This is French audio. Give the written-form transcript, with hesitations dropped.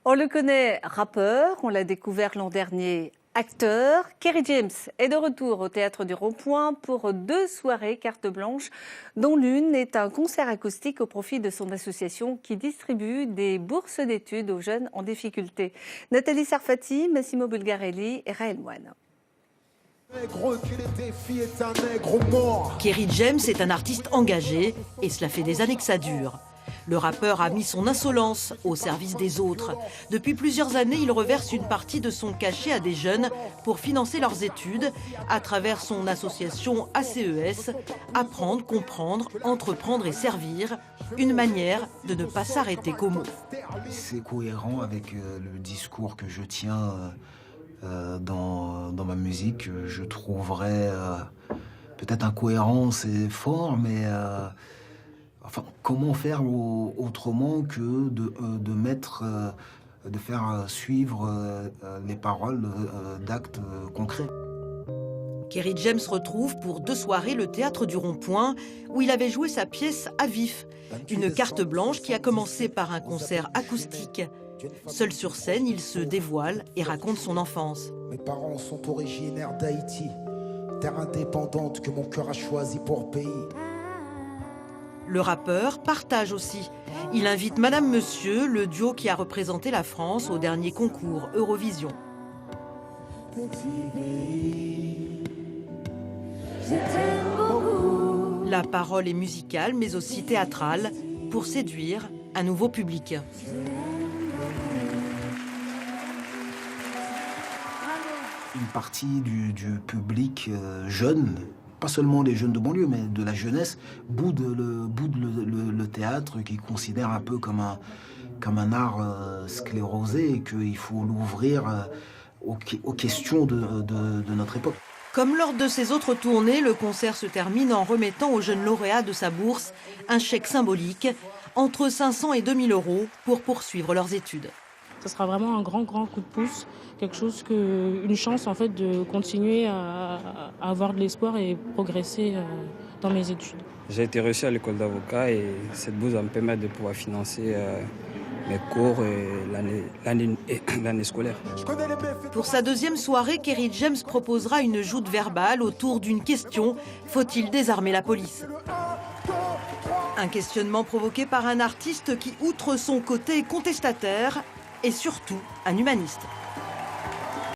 On le connaît rappeur, on l'a découvert l'an dernier acteur. Kerry James est de retour au Théâtre du Rond-Point pour 2 soirées carte blanche, dont l'une est un concert acoustique au profit de son association qui distribue des bourses d'études aux jeunes en difficulté. Nathalie Sarfati, Massimo Bulgarelli et Raël Moine. Kerry James est un artiste engagé et cela fait des années que ça dure. Le rappeur a mis son insolence au service des autres. Depuis plusieurs années, il reverse une partie de son cachet à des jeunes pour financer leurs études à travers son association ACES, Apprendre, Comprendre, Entreprendre et Servir, une manière de ne pas s'arrêter qu'aux mots. C'est cohérent avec le discours que je tiens dans ma musique. Je trouverais peut-être incohérent, c'est fort, mais enfin, comment faire autrement que de faire suivre les paroles d'actes concrets. Kerry James retrouve pour 2 soirées le Théâtre du Rond-Point où il avait joué sa pièce À Vif, une carte blanche qui a commencé par un concert acoustique. Seul sur scène, il se dévoile et raconte son enfance. Mes parents sont originaires d'Haïti, terre indépendante que mon cœur a choisi pour pays. Le rappeur partage aussi. Il invite Madame Monsieur, le duo qui a représenté la France au dernier concours Eurovision. La parole est musicale mais aussi théâtrale pour séduire un nouveau public. Une partie du public jeune, pas seulement les jeunes de banlieue, mais de la jeunesse, boude le théâtre, qui considère un peu comme un art sclérosé et qu'il faut l'ouvrir aux questions de notre époque. Comme lors de ses autres tournées, le concert se termine en remettant aux jeunes lauréats de sa bourse un chèque symbolique, entre 500 et 2000 euros, pour poursuivre leurs études. Ce sera vraiment un grand coup de pouce, une chance en fait de continuer à avoir de l'espoir et progresser dans mes études. J'ai été reçu à l'école d'avocat et cette bourse va me permettre de pouvoir financer mes cours et l'année scolaire. Pour sa 2e soirée, Kerry James proposera une joute verbale autour d'une question: faut-il désarmer la police? Un questionnement provoqué par un artiste qui, outre son côté contestataire, est surtout un humaniste.